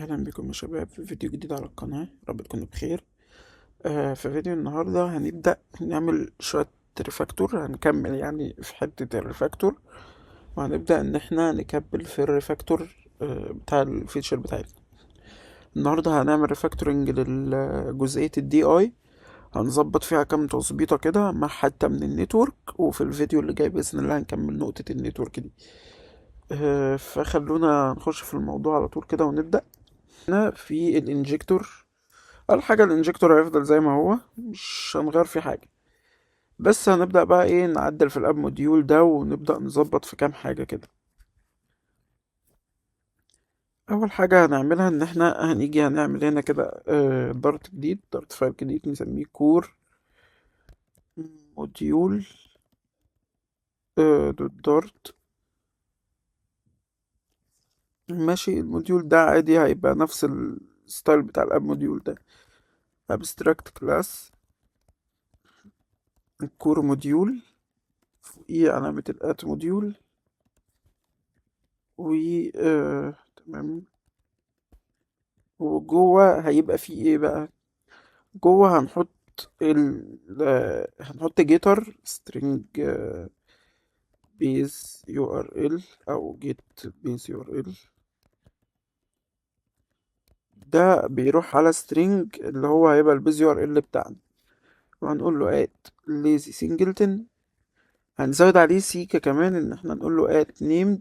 أهلا بكم يا شباب في فيديو جديد على القناة. رب تكونوا بخير. في فيديو النهاردة هنبدأ نعمل شوية ريفاكتور، هنكمل يعني في حتة الريفاكتور، وهنبدأ إن احنا نكمل في الريفاكتور بتاع الفيتشر بتاعتنا. النهاردة هنعمل ريفاكتورنج لجزئية الدي اي، هنظبط فيها كام تظبيطة كده مع حتة من النتورك، وفي الفيديو اللي جاي بإذن الله هنكمل نقطة النتورك دي. فخلونا نخش في الموضوع على طول كده ونبدأ. هنا في الانجكتور، اول حاجه الانجكتور هيفضل زي ما هو، مش هنغير فيه حاجه، بس هنبدا بقى ايه نعدل في الاب موديول ده ونبدا نظبط في كام حاجه كده. اول حاجه هنعملها ان احنا هنيجي هنعمل هنا كده دارت جديد، دارت فايل جديد نسميه كور موديول دوت دارت. ماشي، الموديول ده عادي هيبقى نفس الستايل بتاع الاب موديول ده. abstract class الكور موديول، فوقيه علامة الات موديول، و تمام. وجوه هيبقى فيه ايه بقى؟ جوه هنحط هنحط جيتر string base url او get base url. ده بيروح على string اللي هو هيبقى البيز url بتاعنا، وهنقول له add lazy singleton. هنزود عليه سيكا كمان ان احنا نقول له add name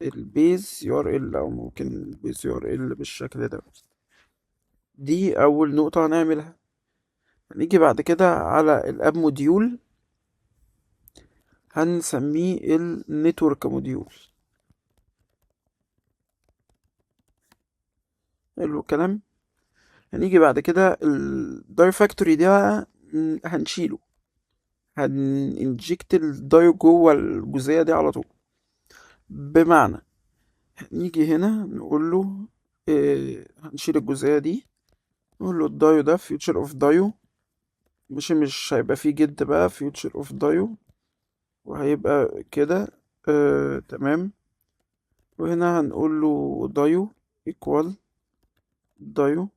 البيز url، او ممكن البيز url بالشكل ده. دي اول نقطة هنعملها. هنيجي بعد كده على الاب موديول، هنسميه النتورك موديول. حلو الكلام. هنيجي بعد كده الدايو فاكتوري ده بقى، هنشيله، هننجكت الدايو جوه الجزئية دي على طول. بمعنى هنيجي هنا نقول له هنشيل الجزئية دي، نقول له الدايو ده future of دايو، مش هيبقى فيه جد بقى future of دايو، وهيبقى كده تمام. وهنا هنقول له دايو equal دايو،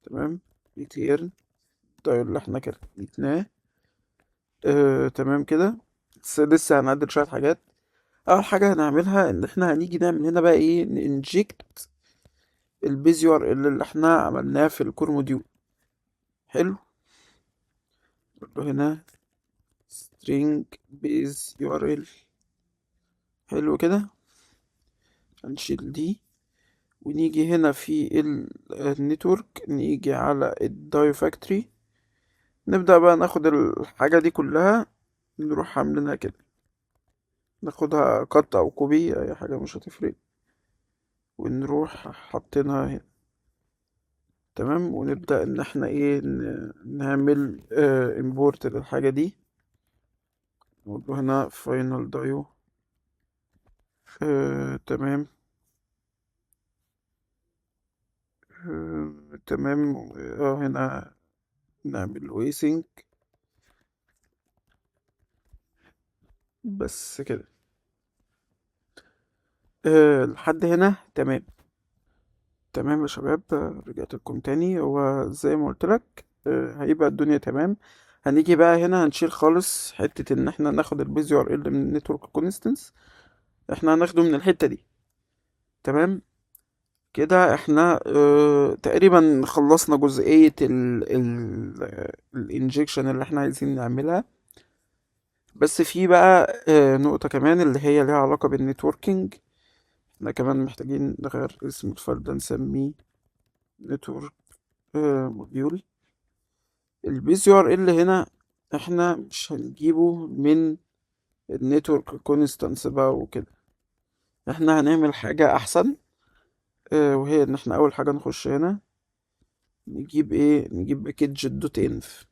تمام. return دايو اللي احنا كده جبناه. تمام كده. بس لسه هنعدل شوية حاجات. أول حاجة هنعملها إن احنا هنيجي نعمل هنا بقى ايه، ننجكت البيز يو ار ال اللي احنا عملناه في الكور موديول. حلو. نقول له هنا string base url. حلو كده. هنشيل دي، ونيجي هنا في النتورك، نيجي على الدايو فاكتوري، نبدأ بقى ناخد الحاجة دي كلها، نروح عاملينها كده، ناخدها قط أو كوبي أي حاجة مش هتفرق، ونروح حاطينها هنا. تمام. ونبدأ ان احنا ايه نعمل import للحاجة دي. نقول له هنا final dio. تمام. تمام. هنا نعمل له async. بس كده. لحد هنا تمام. تمام يا شباب، رجعت لكم تاني. هو زي ما قلت لك هيبقى الدنيا تمام. هنيجي بقى هنا هنشيل خالص حتة ان احنا ناخد البيز يو ار ال من النتورك كونستنس، احنا هناخده من الحتة دي. تمام كده. احنا تقريبا خلصنا جزئية الانجكشن اللي احنا عايزين نعملها. بس في بقى نقطة كمان اللي هي ليها علاقة بالنتوركينج. احنا كمان محتاجين نغير اسم الفايل ده، نسميه نتورك موديول. البيز يو ار ال هنا احنا مش هنجيبه من النتورك كونستانس بقى وكده، احنا هنعمل حاجة احسن. وهي ان احنا اول حاجة نخش هنا نجيب ايه، نجيب باكج دوت انف.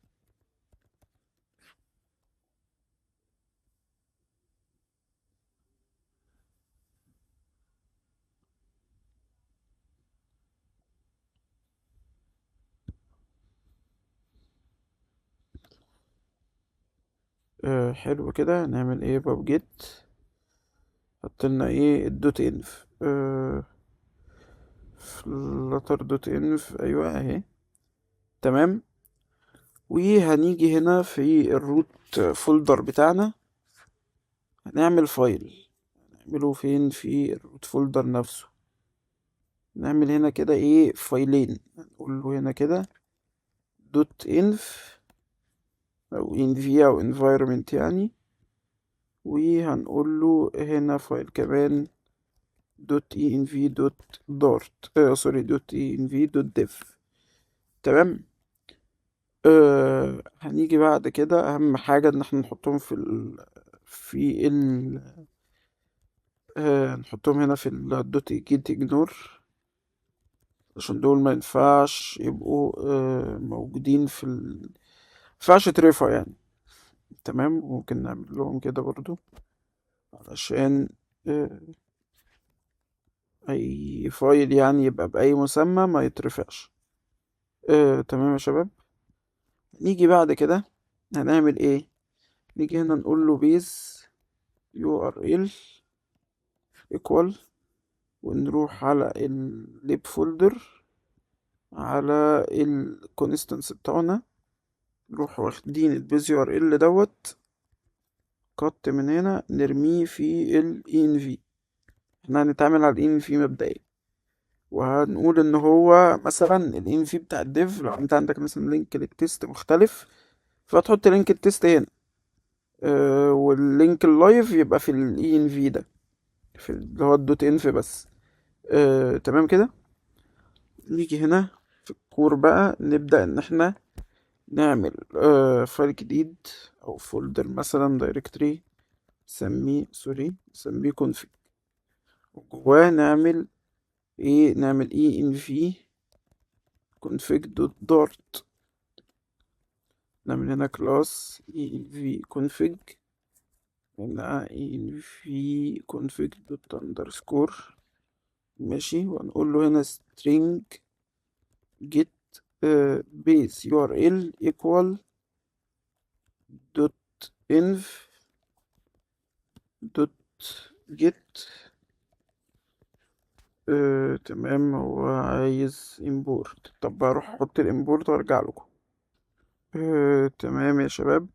حلو كده. نعمل ايه باب جيت، حط لنا ايه الدوت انف. flutter دوت انف، ايوه اهي. تمام. وهنيجي هنا في الروت فولدر بتاعنا، هنعمل فايل. نعمله فين؟ في الروت فولدر نفسه. نعمل هنا كده ايه، فايلين. نقول له هنا كده دوت انف او انفي او environment يعني. وهنقول له هنا فايل كمان دوت اي ان في دوت دارت، سوري، دوت اي ان في دوت ديف. تمام. هنيجي بعد كده اهم حاجة ان احنا نحطهم في نحطهم هنا في الدوت جيت اجنور، عشان دول ما ينفعش يبقوا موجودين مينفعش ترفع يعني. تمام. ممكن نعمل لهم كده برضو علشان آه، اي فايل يعني يبقى بأي مسمى ما يترفعش. تمام يا شباب. نيجي بعد كده هنعمل ايه؟ نيجي هنا نقول له بيز يو ار ال ايكوال، ونروح على الليب فولدر، على الكونستانس بتاعنا، نروح واخدين البيز يو ار ال دوت كت من هنا، نرميه في ال env. احنا هنتعامل على ال env مبدئيا، وهنقول ان هو مثلا ال env بتاع الديف، لو انت عندك مثلا لينك للتست مختلف فتحط لينك التست هنا، واللينك اللايف يبقى في ال env ده، في اللي هو الدوت انف بس. تمام كده. نيجي هنا في الكور بقى، نبدأ ان احنا نعمل فايل جديد او فولدر مثلا دايركتري، نسميه config، وجواه نعمل ايه؟ نعمل env config دوت dart. نعمل هنا كلاس env config، هنا env config دوت underscore، ماشي. وهنقول له هنا string get base url equal دوت env دوت get. تمام. هو عايز import، طب هروح احط الامبورت وارجع لكم. تمام يا شباب.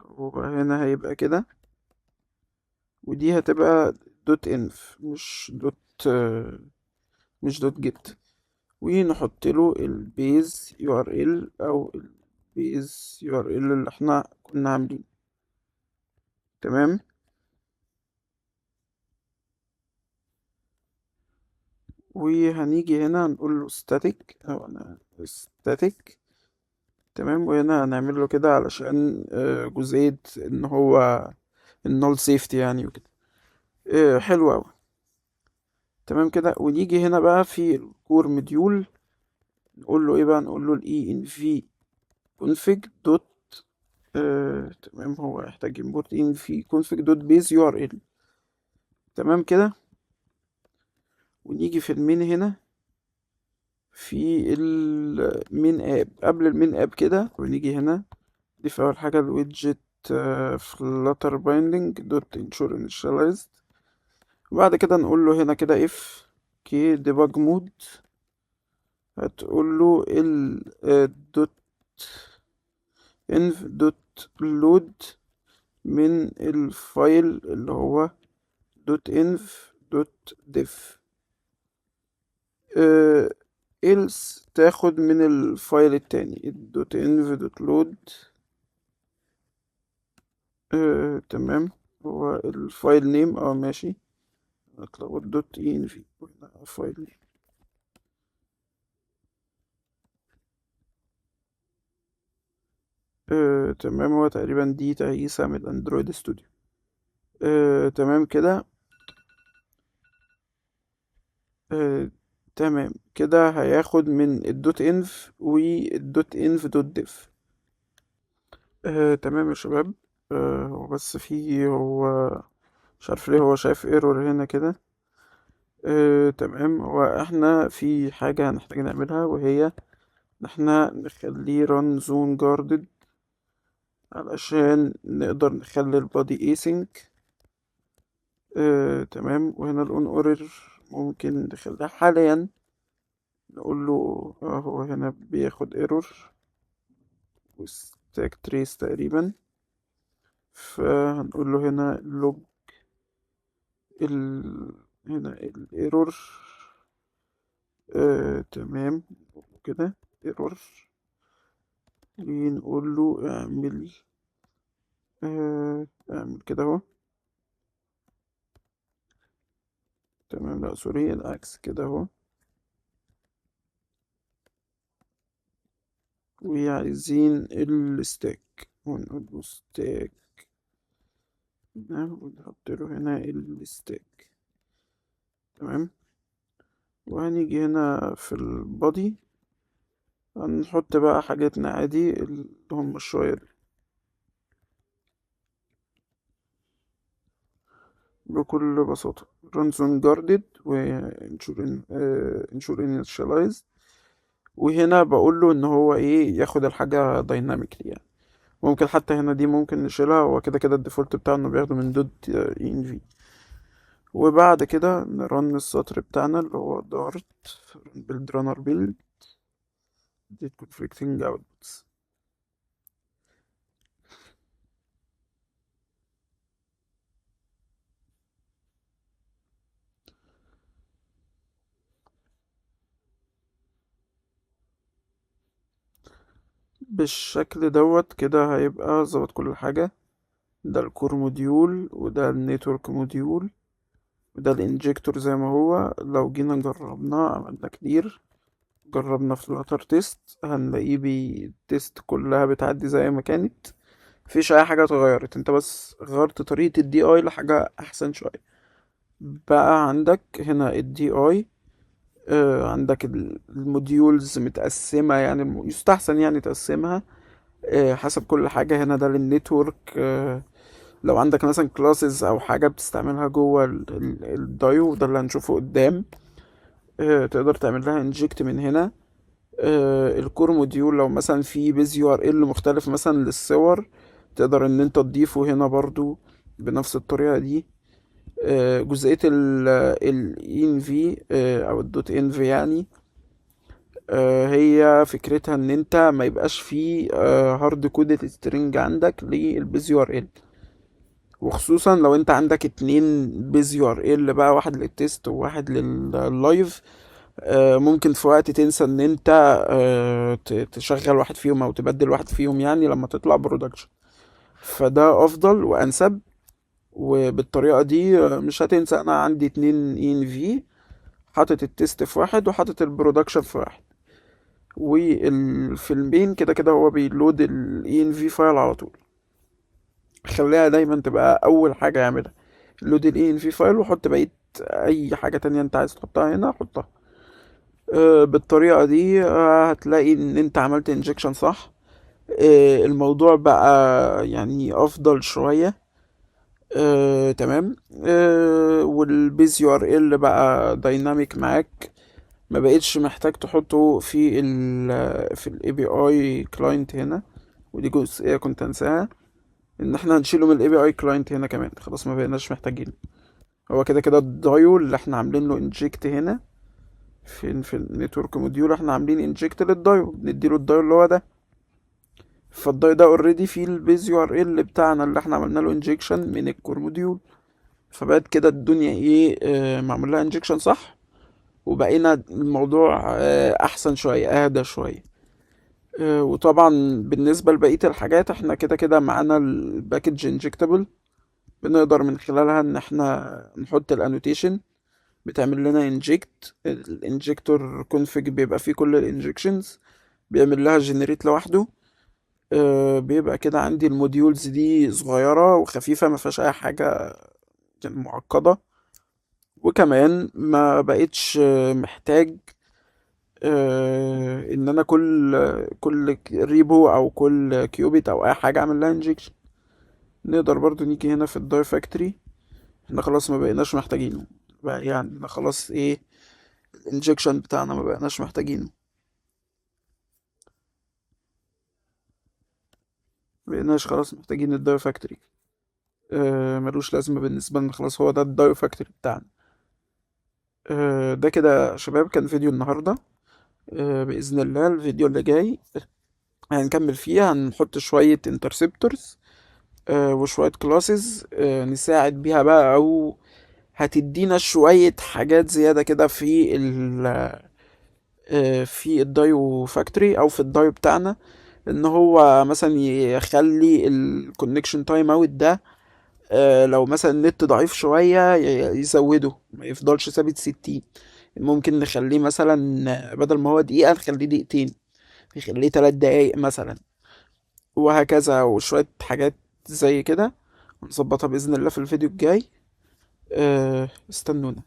وهنا هيبقى كده، ودي هتبقى دوت انف مش دوت جيت. ونحط له البيز يو ار ال او البيز يو ار ال اللي احنا كنا عاملينه. تمام. وهنيجي هنا نقول له static، او انا static. تمام. وهنا هنعمل له كده علشان جزئية ان هو النول سيفتي يعني وكده. حلو اوي. تمام كده. ونيجي هنا بقى في الكور مديول، نقول له ايه بقى؟ نقول له الاي ان في config دوت تمام. هو يحتاج import in في config دوت base url. تمام كده. ونيجي في المين هنا، في المين اب، قبل المين اب كده، ونيجي هنا نضيف اول حاجه الويدجت flutter binding دوت ensure initialized. وبعد كده نقول له هنا كده if كي debug mode، هتقول له دوت env دوت load من الفايل اللي هو دوت انف دوت ديف. else تاخد من الفايل التاني دوت انف دوت لود. تمام. هو الفايل نيم ماشي، هتلاقوا دوت ان في فايل نيم. تمام. هو تقريبا دي تقيسة من الاندرويد ستوديو. تمام كده. آه تمام كده. هياخد من الدوت انف والدوت انف دوت ديف. تمام يا شباب. هو بس هو مش عارف ليه هو شايف ايرور هنا كده. تمام. هو احنا في حاجة هنحتاج نعملها، وهي ان احنا نخليه run zone guarded علشان نقدر نخلي البادي async. تمام. وهنا الاون اورر ممكن نخليها حاليا نقول له هو هنا بياخد ايرور وستاك تريس تقريبا، فهنقول له هنا لوج ال هنا الايرور. تمام كده ايرور، ونقول له اعمل كده اهو. تمام، لا سوري، العكس كده اهو. وعايزين الستاك، ونقول له ستاك، ونحط له هنا الستاك. تمام، وهنيجي هنا في البادي هنحط بقى حاجاتنا عادي اللي هم شوية بكل بساطة. runs unguarded و ensure initialized. وهنا بقول له ان هو ايه، ياخد الحاجة dynamically يعني. ممكن حتى هنا دي ممكن نشيلها، هو كده كده الديفولت بتاعه انه بياخده من دوت ان في. وبعد كده نرن السطر بتاعنا اللي هو دارت build runner build did conflicting outputs. بالشكل دوت كده هيبقى ظبط كل حاجة. ده الكور موديول، وده النيتورك موديول، وده الانجكتور زي ما هو. لو جينا جربناه عملنا كتير، جربنا في الوتر تيست هنلاقيه تيست كلها بتعدي زي ما كانت، مفيش اي حاجة اتغيرت، انت بس غيرت طريقة الدي اي لحاجة احسن شوية. بقى عندك هنا الدي اي، عندك الموديولز متقسمة، يعني يستحسن يعني تقسمها حسب كل حاجة. هنا ده للنتورك، لو عندك مثلا كلاسز او حاجة بتستعملها جوه الدايو، ده اللي هنشوفه قدام، تقدر تعمل لها انجكت من هنا. الكور موديول لو مثلا في بيز يو ار ال مختلف مثلا للصور، تقدر ان انت تضيفه هنا برضو بنفس الطريقة دي. جزئية ال env او الدوت env يعني، هي فكرتها ان انت ما يبقاش فيه هارد كودed سترينج عندك للبيز يو ار ال، وخصوصا لو انت عندك اتنين بيز يو ار ال بقى، واحد للتيست وواحد لللايف. ممكن في وقت تنسى ان انت تشغل واحد فيهم او تبدل واحد فيهم يعني لما تطلع برودكشن. فده افضل وانسب. وبالطريقة دي مش هتنسى انا عندي اتنين ان في، حاطط التيست في واحد وحاطط البرودكشن في واحد. والفيلمين كده كده هو بيلود الاي ان في فايل على طول. خليها دايما تبقى اول حاجة يعملها لود الاي ان في فايل، وحط بقية اي حاجة تانية انت عايز تحطها هنا حطها. بالطريقة دي هتلاقي ان انت عملت انجكشن صح. الموضوع بقى يعني افضل شوية. تمام. والبيز يو ار ال بقى دايناميك معاك، ما بقيتش محتاج تحطه في الاي بي اي كلاينت هنا. ودي جزئية كنت انساها، ان احنا هنشيله من الاي بي اي كلاينت هنا كمان، خلاص ما بقيناش محتاجين. هو كده كده الدايو اللي احنا عاملين له انجكت هنا في النتورك موديول، احنا عاملين انجكت للدايو، بنديله الدايو اللي هو ده. فالدايو ده اوريدي فيه البيز يو ار ال بتاعنا اللي احنا عملنا له انجكشن من الكور موديول. فبقت كده الدنيا ايه، معمول لها انجكشن صح. وبقينا الموضوع احسن شويه، اهدى شويه. وطبعا بالنسبه لبقيه الحاجات احنا كده كده معانا الباكج انجكتبل، بنقدر من خلالها ان احنا نحط الانوتيشن بتعمل لنا انجكت. الانجكتور كونفيج بيبقى فيه كل الانجكشنز، بيعمل لها جنريت لوحده. بيبقى كده عندي الموديولز دي صغيرة وخفيفة، ما فيهاش اي حاجة يعني معقدة. وكمان ما بقتش محتاج ان انا كل ريبو او كل كيوبيت او اي حاجة اعمل لها انجكشن. نقدر برضو نيجي هنا في الداي فاكتوري، احنا خلاص ما بقيناش محتاجينه بقى، يعني احنا خلاص ايه، الانجكشن بتاعنا ما بقيناش محتاجينه، ما بقيناش خلاص محتاجين الداي فاكتوري. ملوش لازمة بالنسبة لنا، خلاص هو ده الداي فاكتوري بتاعنا. ده كده يا شباب كان فيديو النهاردة. بإذن الله الفيديو اللي جاي هنكمل فيه، هنحط شوية انترسبتورز وشوية كلاسز نساعد بيها بقى، أو هتدينا شوية حاجات زيادة كده في في الدايو فاكتوري أو في الدايو بتاعنا، إن هو مثلا يخلي الكونكشن تايم اوت ده لو مثلا النت ضعيف شوية يزوده، ما يفضلش ثابت 60. ممكن نخليه مثلا بدل ما هو دقيقة نخليه دقيقتين، نخليه 3 دقايق مثلا، وهكذا، وشوية حاجات زي كده نظبطها بإذن الله في الفيديو الجاي. استنونا.